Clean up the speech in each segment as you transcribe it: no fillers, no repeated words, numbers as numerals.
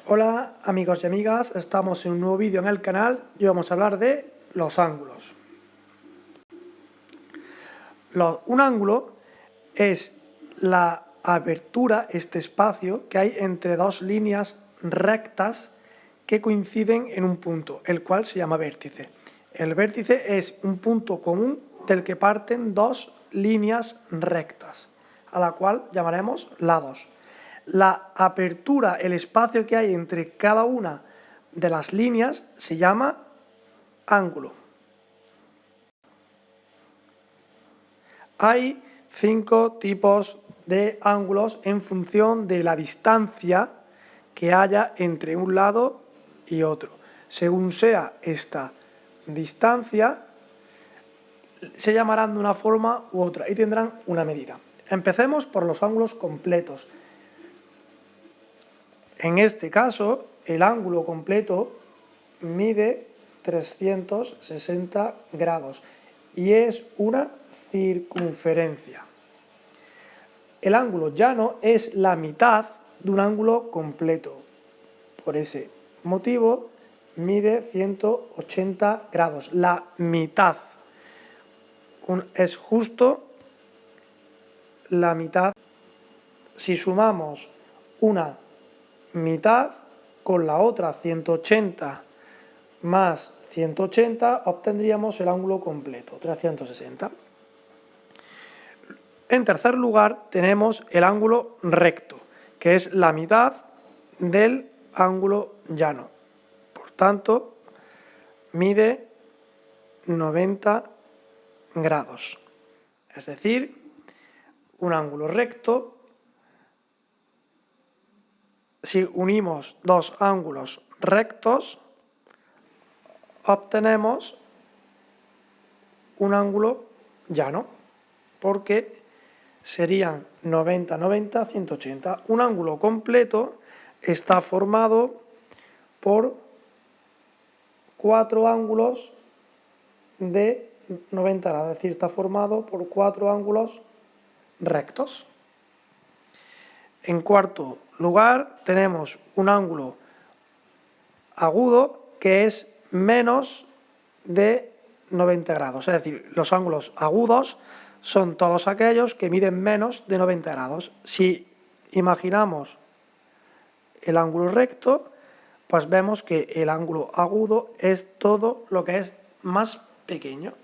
Hola amigos y amigas, estamos en un nuevo vídeo en el canal y vamos a hablar de los ángulos. Un ángulo es la abertura, este espacio que hay entre dos líneas rectas que coinciden en un punto, el cual se llama vértice. El vértice es un punto común del que parten dos líneas rectas, a la cual llamaremos lados. La apertura, el espacio que hay entre cada una de las líneas se llama ángulo. Hay 5 tipos de ángulos en función de la distancia que haya entre un lado y otro. Según sea esta distancia, se llamarán de una forma u otra y tendrán una medida. Empecemos por los ángulos completos. En este caso, el ángulo completo mide 360 grados y es una circunferencia. El ángulo llano es la mitad de un ángulo completo. Por ese motivo, mide 180 grados. La mitad es justo la mitad. Si sumamos una mitad con la otra 180 más 180 obtendríamos el ángulo completo, 360. En tercer lugar tenemos el ángulo recto, que es la mitad del ángulo llano. Por tanto, mide 90 grados. Es decir, un ángulo recto. Si unimos dos ángulos rectos, obtenemos un ángulo llano, porque serían 90, 90, 180. Un ángulo completo está formado por 4 ángulos de 90 grados, es decir, está formado por 4 ángulos rectos. En cuarto lugar, tenemos un ángulo agudo que es menos de 90 grados. Es decir, los ángulos agudos son todos aquellos que miden menos de 90 grados. Si imaginamos el ángulo recto, pues vemos que el ángulo agudo es todo lo que es más pequeño.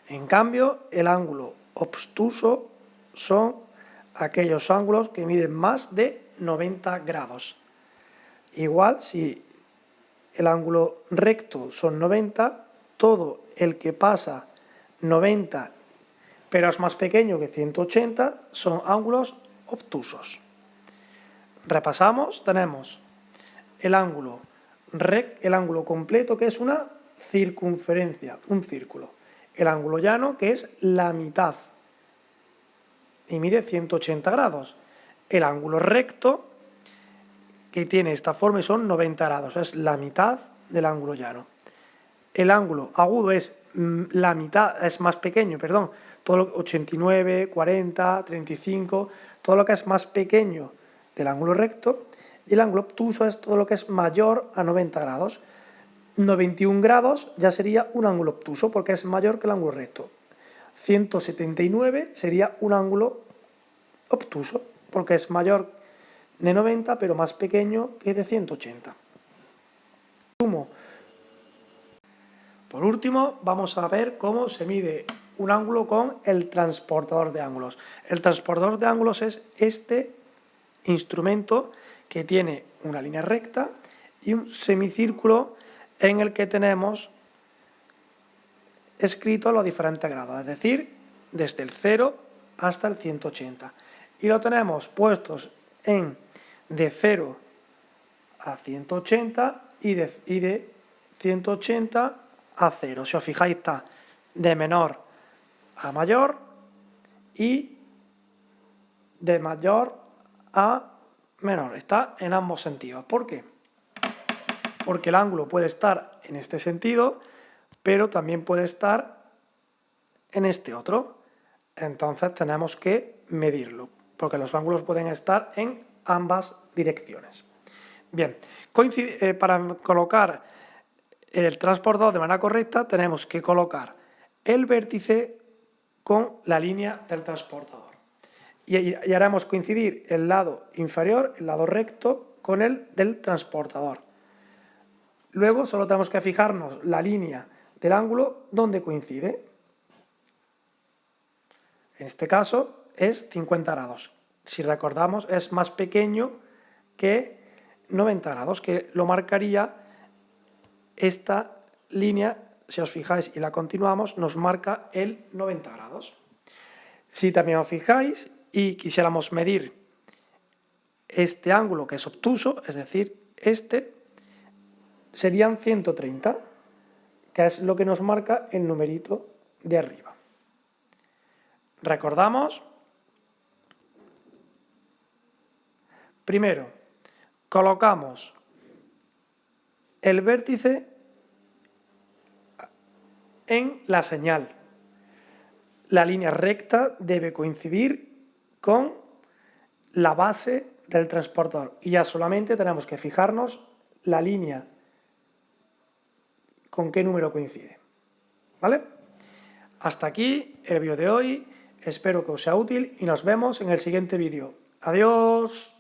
En cambio, el ángulo obtuso son aquellos ángulos que miden más de 90 grados. Igual, si el ángulo recto son 90, todo el que pasa 90 pero es más pequeño que 180 son ángulos obtusos. Repasamos, tenemos el ángulo completo, que es una circunferencia, un círculo. El ángulo llano, que es la mitad y mide 180 grados. El ángulo recto, que tiene esta forma y son 90 grados, es la mitad del ángulo llano. El ángulo agudo es la mitad, es más pequeño, perdón, todo lo 89, 40, 35, todo lo que es más pequeño del ángulo recto, y el ángulo obtuso es todo lo que es mayor a 90 grados. 91 grados ya sería un ángulo obtuso porque es mayor que el ángulo recto. 179 sería un ángulo obtuso porque es mayor de 90 pero más pequeño que de 180. Por último, vamos a ver cómo se mide un ángulo con el transportador de ángulos. El transportador de ángulos es este instrumento que tiene una línea recta y un semicírculo en el que tenemos escrito los diferentes grados, es decir, desde el 0 hasta el 180. Y lo tenemos puestos de 0 a 180 y de 180 a 0. Si os fijáis, está de menor a mayor y de mayor a menor. Está en ambos sentidos. ¿Por qué? Porque el ángulo puede estar en este sentido, pero también puede estar en este otro. Entonces tenemos que medirlo, porque los ángulos pueden estar en ambas direcciones. Bien, para colocar el transportador de manera correcta tenemos que colocar el vértice con la línea del transportador. Y haremos coincidir el lado inferior, el lado recto, con el del transportador. Luego solo tenemos que fijarnos la línea del ángulo donde coincide. En este caso es 50 grados. Si recordamos, es más pequeño que 90 grados, que lo marcaría esta línea. Si os fijáis y la continuamos, nos marca el 90 grados. Si también os fijáis y quisiéramos medir este ángulo que es obtuso, es decir, este, serían 130, que es lo que nos marca el numerito de arriba. Recordamos, primero, colocamos el vértice en la señal. La línea recta debe coincidir con la base del transportador y ya solamente tenemos que fijarnos la línea con qué número coincide. ¿Vale? Hasta aquí el vídeo de hoy. Espero que os sea útil y nos vemos en el siguiente vídeo. ¡Adiós!